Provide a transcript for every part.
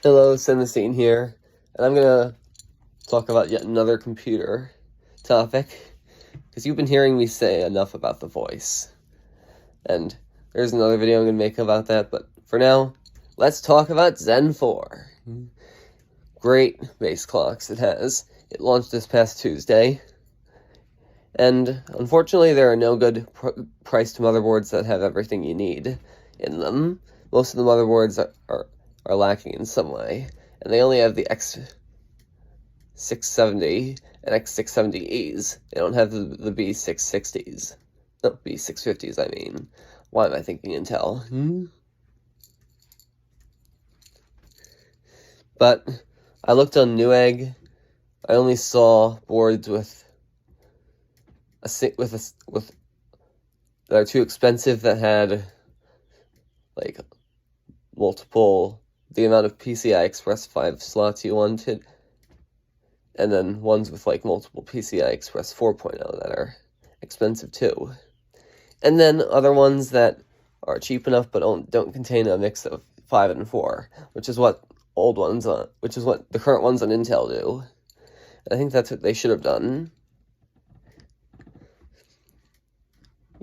Hello, Senestine here, and I'm gonna talk about yet another computer topic, because you've been hearing me say enough about the voice. And there's another video I'm gonna make about that, but for now, let's talk about Zen 4. Great base clocks it has. It launched this past Tuesday, and unfortunately there are no good priced motherboards that have everything you need in them. Most of the motherboards are lacking in some way, and they only have the X670 and X670Es. They don't have the B660s. No, B650s, I mean. Why am I thinking Intel? But I looked on Newegg. I only saw boards that are too expensive, that had like the amount of PCI Express 5 slots you wanted, and then ones with like multiple PCI Express 4.0 that are expensive too. And then other ones that are cheap enough but don't contain a mix of 5 and 4, which is what the current ones on Intel do. And I think that's what they should have done.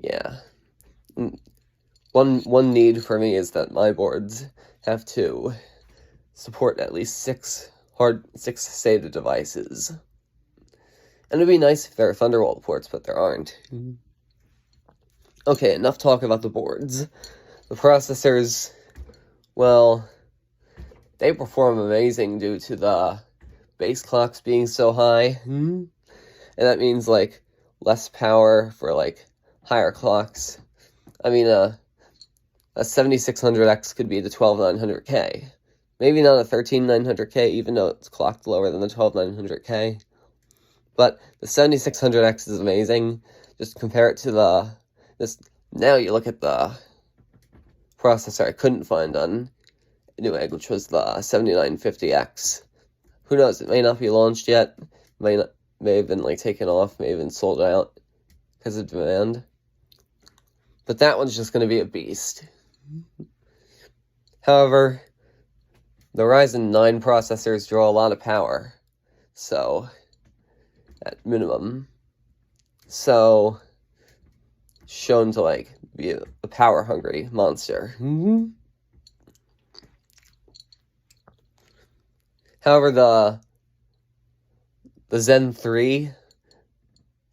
Yeah. One need for me is that my boards have to support at least six SATA devices. And it'd be nice if there are Thunderbolt ports, but there aren't. Okay, enough talk about the boards. The processors, well, they perform amazing due to the base clocks being so high. And that means, like, less power for, like, higher clocks. I mean, a 7600X could be the 12900K. Maybe not a 13900K, even though it's clocked lower than the 12900K. But the 7600X is amazing. Just compare it to now you look at the processor I couldn't find on Newegg, which was the 7950X. Who knows, it may not be launched yet. May have been like taken off, may have been sold out because of demand. But that one's just going to be a beast. However, the Ryzen 9 processors draw a lot of power, so, at minimum. So, shown to, like, be a power-hungry monster. However, the Zen 3,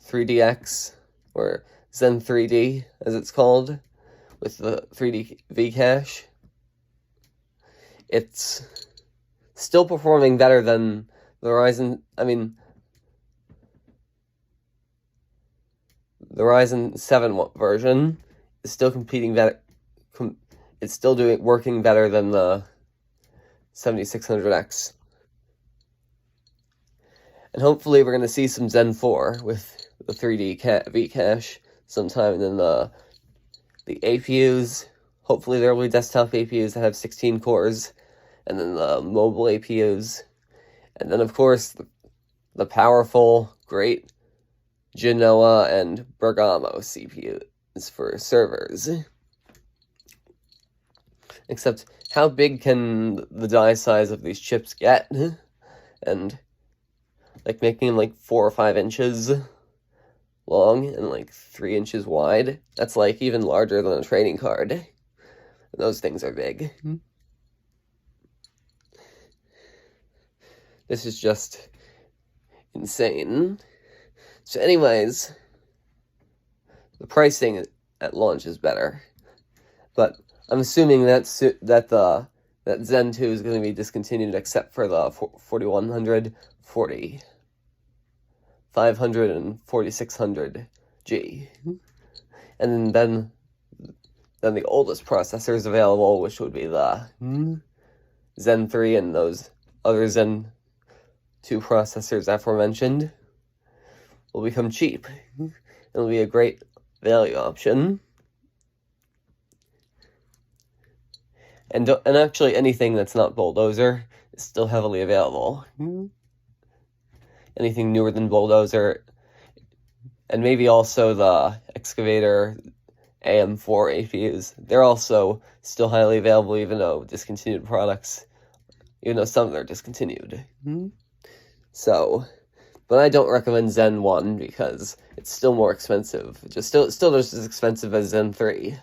3DX, or Zen 3D, as it's called, with the 3D V-cache, it's still performing better than the Ryzen 7 version is still competing better. It's still working better than the 7600X. And hopefully we're going to see some Zen 4 with the 3D V-cache sometime, and then the APUs. Hopefully there will be desktop APUs that have 16 cores, and then the mobile APUs. And then, of course, the powerful, great Genoa and Bergamo CPUs for servers. Except, how big can the die size of these chips get? And, like, making them, like, 4 or 5 inches long and, like, 3 inches wide? That's, like, even larger than a trading card. And those things are big. This is just insane. So anyways, the pricing at launch is better. But I'm assuming that Zen 2 is going to be discontinued except for the 4100, 40, 500, and 4600G. And then the oldest processors available, which would be the Zen 3 and those other Zen 2 processors aforementioned, will become cheap. It'll be a great value option. And actually anything that's not Bulldozer is still heavily available. Anything newer than Bulldozer, and maybe also the Excavator AM4 APUs, they're also still highly available, even though discontinued products, even though some of them are discontinued. So, but I don't recommend Zen 1 because it's still more expensive. Still just as expensive as Zen 3,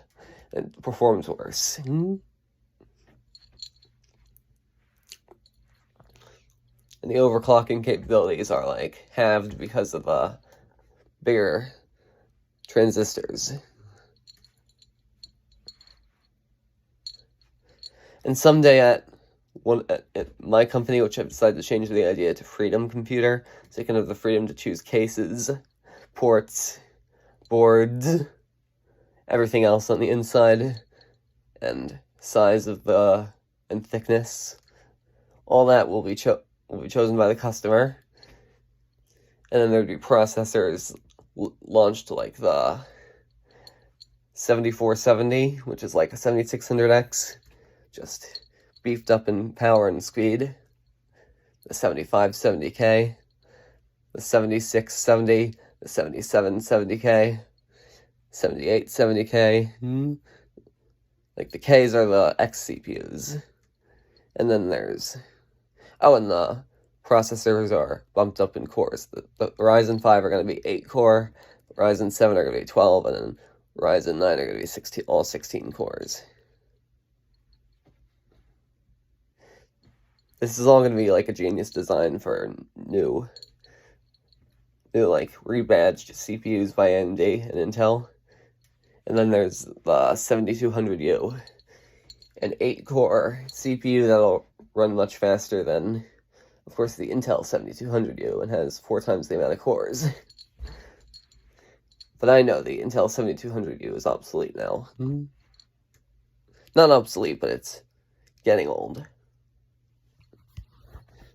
and performs worse. And the overclocking capabilities are like halved because of bigger transistors. And someday at my company, which I've decided to change the idea to Freedom Computer, so you can have the freedom to choose cases, ports, boards, everything else on the inside, and size of and thickness. All that will be chosen by the customer. And then there'd be processors launched like the 7470, which is like a 7600X, just beefed up in power and speed. The 7570K, the 7670, the 7770K, 7870K. Like the Ks are the X CPUs. And then there's... Oh, and the processors are bumped up in cores. The Ryzen 5 are going to be 8-core, Ryzen 7 are going to be 12, and then Ryzen 9 are going to be all 16 cores. This is all going to be like a genius design for new like rebadged CPUs by AMD and Intel. And then there's the 7200U, an 8-core CPU that'll run much faster than, of course, the Intel 7200U and has 4 times the amount of cores. But I know the Intel 7200U is obsolete now. Not obsolete, but it's getting old.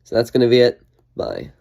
So that's going to be it. Bye.